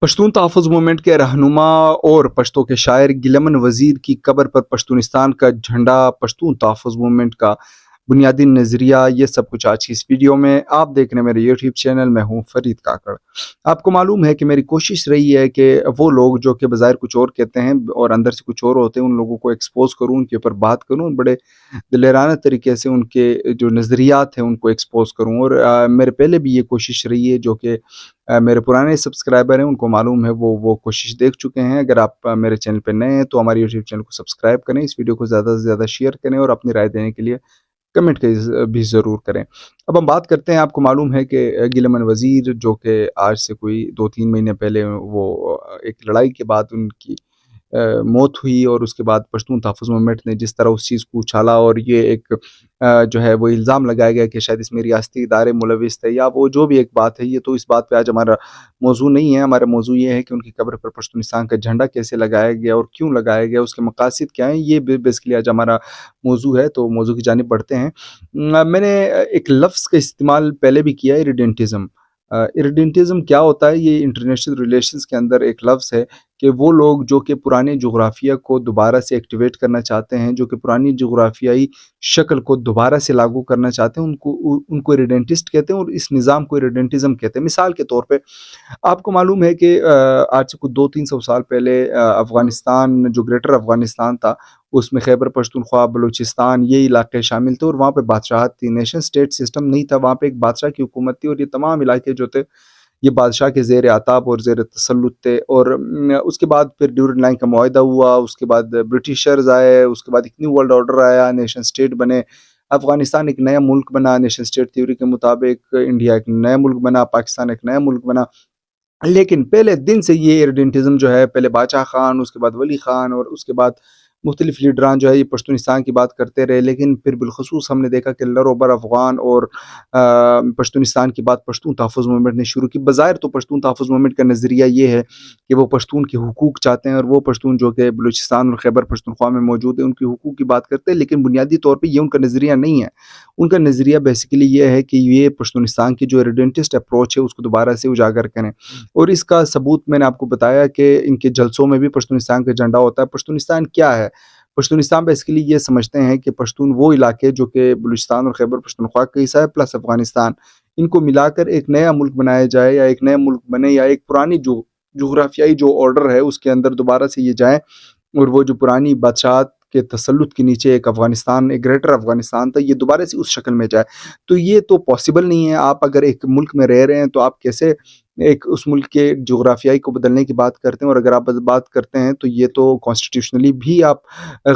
پشتون تحفظ موومنٹ کے رہنما اور پشتو کے شاعر گلمن وزیر کی قبر پر پشتونستان کا جھنڈا، پشتون تحفظ موومنٹ کا بنیادی نظریہ، یہ سب کچھ آج کی اس ویڈیو میں آپ دیکھ رہے ہیں میرے یوٹیوب چینل میں ہوں فرید کاکڑ۔ آپ کو معلوم ہے کہ میری کوشش رہی ہے کہ وہ لوگ جو کہ بظاہر کچھ اور کہتے ہیں اور اندر سے کچھ اور ہوتے ہیں، ان لوگوں کو ایکسپوز کروں، ان کے اوپر بات کروں، بڑے دلیرانہ طریقے سے ان کے جو نظریات ہیں ان کو ایکسپوز کروں۔ اور میرے پہلے بھی یہ کوشش رہی ہے، جو کہ میرے پرانے سبسکرائبر ہیں ان کو معلوم ہے، وہ کوشش دیکھ چکے ہیں۔ اگر آپ میرے چینل پہ نئے ہیں تو ہمارے یوٹیوب چینل کو سبسکرائب کریں، اس ویڈیو کو زیادہ سے زیادہ شیئر کریں اور اپنی رائے دینے کے لیے کمنٹ بھی ضرور کریں۔ اب ہم بات کرتے ہیں، آپ کو معلوم ہے کہ گلمن وزیر جو کہ آج سے کوئی 2-3 مہینے پہلے وہ ایک لڑائی کے بعد ان کی موت ہوئی، اور اس کے بعد پشتون تحفظ موومنٹ نے جس طرح اس چیز کو اچھالا، اور یہ ایک جو ہے وہ الزام لگایا گیا کہ شاید اس میں ریاستی ادارے ملوث تھے، یا وہ جو بھی ایک بات ہے، یہ تو اس بات پہ آج ہمارا موضوع نہیں ہے۔ ہمارا موضوع یہ ہے کہ ان کی قبر پر پشتونستان کا جھنڈا کیسے لگایا گیا اور کیوں لگایا گیا، اس کے مقاصد کیا ہیں، یہ بیسیکلی آج ہمارا موضوع ہے۔ تو موضوع کی جانب بڑھتے ہیں۔ میں نے ایک لفظ کا استعمال پہلے بھی کیا ہے، ایریڈینٹزم۔ ایریڈینٹزم کیا ہوتا ہے؟ یہ انٹرنیشنل ریلیشنز کے اندر ایک لفظ ہے کہ وہ لوگ جو کہ پرانے جغرافیہ کو دوبارہ سے ایکٹیویٹ کرنا چاہتے ہیں، جو کہ پرانی جغرافیائی شکل کو دوبارہ سے لاگو کرنا چاہتے ہیں، ان کو ایریڈینٹسٹ کہتے ہیں، اور اس نظام کو ایریڈینٹزم کہتے ہیں۔ مثال کے طور پہ آپ کو معلوم ہے کہ آج سے کچھ 200-300 سال پہلے افغانستان، جو گریٹر افغانستان تھا، اس میں خیبر پختونخوا، بلوچستان، یہ علاقے شامل تھے، اور وہاں پہ بادشاہت تھی، نیشن سٹیٹ سسٹم نہیں تھا، وہاں پہ ایک بادشاہ کی حکومت تھی، اور یہ تمام علاقے جو تھے یہ بادشاہ کے زیر عطاب اور زیر تسلط تھے۔ اور اس کے بعد پھر ڈیورنڈ لائن کا معاہدہ ہوا، اس کے بعد برٹشرز آئے، اس کے بعد ایک نیو ورلڈ آرڈر آیا، نیشن سٹیٹ بنے، افغانستان ایک نیا ملک بنا، نیشن سٹیٹ تھیوری کے مطابق انڈیا ایک نیا ملک بنا، پاکستان ایک نیا ملک بنا۔ لیکن پہلے دن سے یہ ایریڈینٹزم جو ہے، پہلے باچا خان، اس کے بعد ولی خان، اور اس کے بعد مختلف لیڈران جو ہے یہ پشتونستان کی بات کرتے رہے، لیکن پھر بالخصوص ہم نے دیکھا کہ لروبر افغان اور پشتونستان کی بات پشتون تحفظ موومنٹ نے شروع کی۔ بظاہر تو پشتون تحفظ موومنٹ کا نظریہ یہ ہے کہ وہ پشتون کے حقوق چاہتے ہیں، اور وہ پشتون جو کہ بلوچستان اور خیبر پختونخوا میں موجود ہیں ان کے حقوق کی بات کرتے ہیں، لیکن بنیادی طور پہ یہ ان کا نظریہ نہیں ہے۔ ان کا نظریہ بیسیکلی یہ ہے کہ یہ پشتونستان کی جو ایریڈینٹسٹ اپروچ ہے اس کو دوبارہ سے اجاگر کریں، اور اس کا ثبوت میں نے آپ کو بتایا کہ ان کے جلسوں میں بھی پشتونستان کا جھنڈا ہوتا ہے۔ پشتونستان کیا ہے؟ پشتونستان بیسیکلی یہ سمجھتے ہیں کہ پشتون وہ علاقے جو کہ بلوچستان اور خیبر پختونخوا کا حصہ ہے پلس افغانستان، ان کو ملا کر ایک نیا ملک بنایا جائے، یا ایک نیا ملک بنے، یا ایک پرانی جو جغرافیائی جو آرڈر ہے اس کے اندر دوبارہ سے یہ جائیں، اور وہ جو پرانی بادشاہت کے تسلط کے نیچے ایک افغانستان، ایک گریٹر افغانستان تھا، یہ دوبارہ سے اس شکل میں جائے۔ تو یہ تو پاسبل نہیں ہے۔ آپ اگر ایک ملک میں رہ رہے ہیں تو آپ کیسے ایک اس ملک کے جغرافیائی کو بدلنے کی بات کرتے ہیں؟ اور اگر آپ بات کرتے ہیں تو یہ تو کانسٹیٹیوشنلی بھی آپ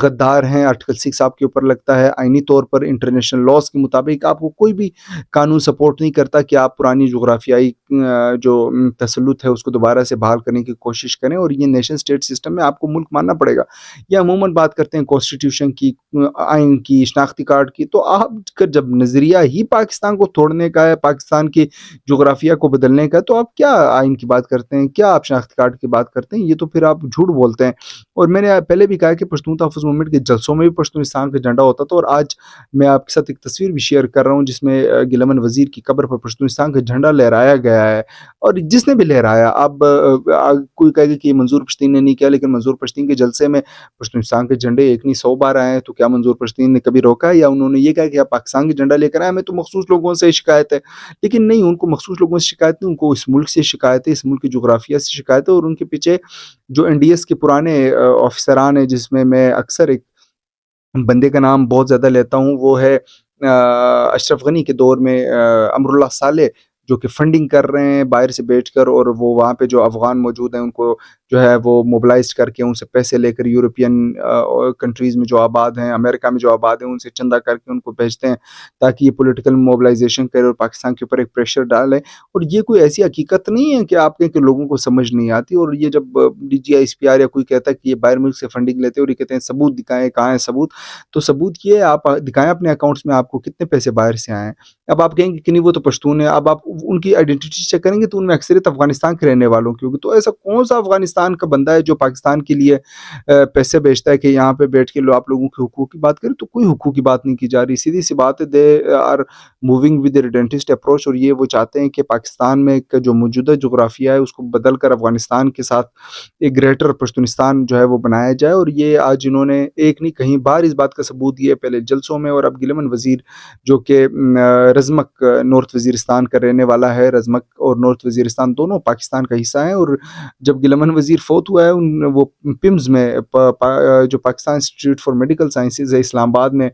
غدار ہیں، آرٹیکل 6 آپ کے اوپر لگتا ہے، آئینی طور پر انٹرنیشنل لاز کے مطابق آپ کو کوئی بھی قانون سپورٹ نہیں کرتا کہ آپ پرانی جغرافیائی جو تسلط ہے اس کو دوبارہ سے بحال کرنے کی کوشش کریں، اور یہ نیشن سٹیٹ سسٹم میں آپ کو ملک ماننا پڑے گا۔ یا عموماً بات کرتے ہیں کانسٹیٹیوشن کی، آئین کی، شناختی کارڈ کی، تو آپ کا جب نظریہ ہی پاکستان کو توڑنے کا ہے، پاکستان کی جغرافیہ کو بدلنے کا، تو آپ کیا آئین کی بات کرتے ہیں، کیا آپ شناختی کارڈ کی بات کرتے ہیں؟ یہ تو پھر آپ جھوٹ بولتے ہیں۔ اور میں نے پہلے بھی کہا کہ پشتون تحفظ موومنٹ کے جلسوں میں بھی پشتونستان کا جھنڈا ہوتا تھا، اور آج میں آپ کے ساتھ ایک تصویر بھی شیئر کر رہا ہوں جس میں گلمن وزیر کی قبر پر پشتونستان کا جھنڈا لہرایا گیا ہے، اور جس نے بھی لہرایا، اب کوئی کہے گا کہ یہ منظور پشتین نے نہیں کیا، لیکن منظور پشتین کے جلسے میں پشتونستان کے جھنڈے ایک نہیں 100 بار آئے ہیں، تو کیا منظور پشتین نے کبھی روکا ہے، یا انہوں نے یہ کہا کہ آپ پاکستان کا جھنڈا لے کر آئے؟ ہمیں تو مخصوص لوگوں سے شکایت ہے، لیکن نہیں، ان کو مخصوص لوگوں سے شکایت نہیں، ان کو اس ملک سے شکایت ہے، اس ملک کی جغرافیہ سے شکایت ہے، اور ان کے پیچھے جو این ڈی ایس کے پرانے آفیسران ہیں، جس میں اکثر ایک بندے کا نام بہت زیادہ لیتا ہوں، وہ ہے اشرف غنی کے دور میں امراللہ صالح، جو کہ فنڈنگ کر رہے ہیں باہر سے بیٹھ کر، اور وہ وہاں پہ جو افغان موجود ہیں ان کو جو ہے وہ موبلائز کر کے ان سے پیسے لے کر یورپین کنٹریز میں جو آباد ہیں، امریکہ میں جو آباد ہیں، ان سے چندہ کر کے ان کو بھیجتے ہیں تاکہ یہ پولیٹیکل موبلائزیشن کرے اور پاکستان کے اوپر ایک پریشر ڈالے۔ اور یہ کوئی ایسی حقیقت نہیں ہے کہ آپ کہیں کہ لوگوں کو سمجھ نہیں آتی۔ اور یہ جب D G I S P R یا کوئی کہتا ہے کہ یہ باہر ملک سے فنڈنگ لیتے ہیں، اور یہ کہتے ہیں ثبوت دکھائیں، کہاں ہے ثبوت؟ تو ثبوت یہ ہے، آپ دکھائیں اپنے اکاؤنٹس میں آپ کو کتنے پیسے باہر سے آئے ہیں۔ اب آپ کہیں گے کہ نہیں وہ تو پشتون ہے، اب آپ ان کی آئیڈینٹی چیک کریں گے تو ان میں اکثریت افغانستان کے رہنے والوں کی ہوگی، تو ایسا کون سا افغانستان پاکستان کا بندہ ہے جو پاکستان کے لیے پیسے بیچتا ہے کہ یہاں پہ بیٹھ کے آپ لوگوں کے حقوق کی بات کریں، تو کوئی حقوق کی بات نہیں کی جا رہی. سیدھی سی بات ہے، دے آر موونگ ود ریڈنٹسٹ اپروچ، اور یہ وہ چاہتے ہیں کہ پاکستان میں جو موجودہ جغرافیہ ہے اس کو بدل کر افغانستان کے ساتھ ایک گریٹر پشتونستان جو ہے وہ بنایا جائے. اور یہ آج انہوں نے ایک نہیں کہیں بار اس بات کا ثبوت دیا، پہلے جلسوں میں، اور اب گلمن وزیر جو کہ رزمک نارتھ وزیرستان کا رہنے والا ہے، رزمک اور نارتھ وزیرستان دونوں پاکستان کا حصہ ہیں. اور جب گلمن وزیر فوت ہوا ہے، وہ پمز میں جو Pakistan institute for medical sciences ہے اسلام آباد میں،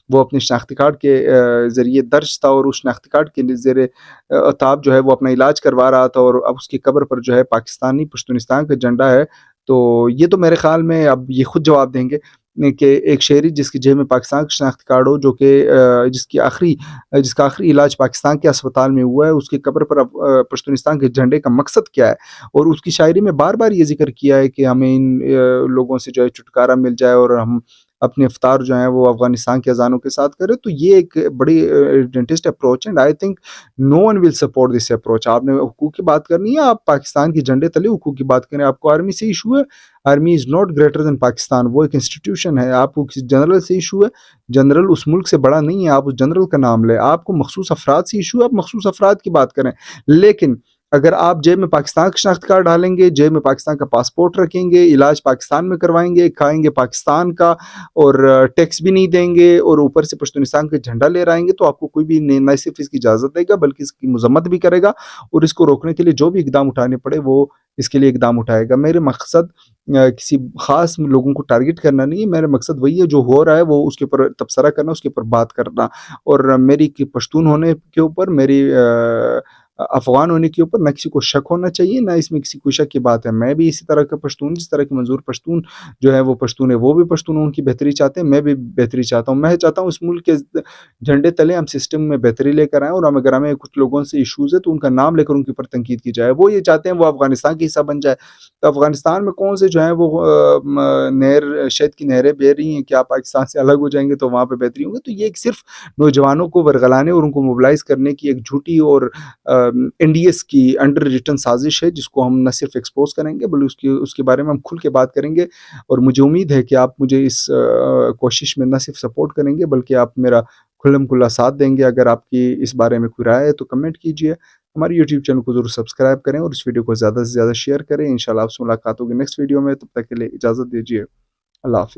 وہ اپنے شناختی کارڈ کے ذریعے درج تھا، اور اس شناختی کارڈ کے زیر اتاب جو ہے وہ اپنا علاج کروا رہا تھا، اور اب اس کی قبر پر جو ہے پاکستانی پشتونستان کا جھنڈا ہے. تو یہ تو میرے خیال میں اب یہ خود جواب دیں گے کہ ایک شہری جس کی جیب میں پاکستان کا شناختی کارڈ ہو، جو کہ جس کا آخری علاج پاکستان کے اسپتال میں ہوا ہے، اس کی قبر پر اب پشتونستان کے جھنڈے کا مقصد کیا ہے. اور اس کی شاعری میں بار بار یہ ذکر کیا ہے کہ ہمیں ان لوگوں سے جو ہے چھٹکارا مل جائے اور ہم اپنے افطار جو ہیں وہ افغانستان کے اذانوں کے ساتھ کریں. تو یہ ایک بڑی ڈینٹسٹ اپروچ ہے، and I think no one will support this approach. آپ نے حقوق کی بات کرنی ہے، آپ پاکستان کے جھنڈے تلے حقوق کی بات کریں. آپ کو آرمی سے ایشو ہے، army is not greater than Pakistan, وہ ایک انسٹیٹیوشن ہے. آپ کو کسی جنرل سے ایشو ہے، جنرل اس ملک سے بڑا نہیں ہے، آپ اس جنرل کا نام لیں. آپ کو مخصوص افراد سے ایشو ہے، آپ مخصوص افراد کی بات کریں. لیکن اگر آپ جیب میں پاکستان کا شناختی کارڈ ڈالیں گے، جیب میں پاکستان کا پاسپورٹ رکھیں گے، علاج پاکستان میں کروائیں گے، کھائیں گے پاکستان کا، اور ٹیکس بھی نہیں دیں گے، اور اوپر سے پشتونستان کا جھنڈا لے رائیں گے، تو آپ کو کوئی بھی نہ صرف اس کی اجازت دے گا بلکہ اس کی مذمت بھی کرے گا، اور اس کو روکنے کے لیے جو بھی اقدام اٹھانے پڑے وہ اس کے لیے اقدام اٹھائے گا. میرے مقصد کسی خاص لوگوں کو ٹارگٹ کرنا نہیں ہے، میرا مقصد وہی ہے جو ہو رہا ہے وہ اس کے اوپر تبصرہ کرنا، اس کے اوپر بات کرنا. اور میری پشتون ہونے کے اوپر، میری افغان ہونے کے اوپر نہ کسی کو شک ہونا چاہیے، نہ اس میں کسی کو شک کی بات ہے. میں بھی اسی طرح کا پشتون، جس طرح کے منظور پشتون جو ہے وہ پشتون ہے، وہ بھی پشتون ان کی بہتری چاہتے ہیں، میں بھی بہتری چاہتا ہوں. میں چاہتا ہوں اس ملک کے جھنڈے تلے ہم سسٹم میں بہتری لے کر آئیں، اور اگر ہمیں کچھ لوگوں سے ایشوز ہے تو ان کا نام لے کر ان کے اوپر تنقید کی جائے. وہ یہ چاہتے ہیں وہ افغانستان کا حصہ بن جائے. تو افغانستان میں کون سے جو ہیں وہ شہد کی نہریں بہہ رہی ہیں، کیا پاکستان سے الگ ہو جائیں گے تو وہاں پہ بہتری ہوگی؟ تو یہ ایک صرف نوجوانوں کو ورغلانے اور ان کو موبلائز کرنے کی ایک جھوٹی اور این ڈی ایس کی انڈر ریٹن سازش ہے، جس کو ہم نہ صرف ایکسپوز کریں گے بلکہ اس کے بارے میں ہم کھل کے بات کریں گے. اور مجھے امید ہے کہ آپ مجھے اس کوشش میں نہ صرف سپورٹ کریں گے بلکہ آپ میرا کھلم کھلا ساتھ دیں گے. اگر آپ کی اس بارے میں کوئی رائے ہے تو کمنٹ کیجیے. ہمارے یوٹیوب چینل کو ضرور سبسکرائب کریں اور اس ویڈیو کو زیادہ سے زیادہ شیئر کریں. انشاءاللہ آپ سے ملاقات ہوگی نیکسٹ ویڈیو میں، تب تک کے لیے اجازت دیجیے. اللہ حافظ.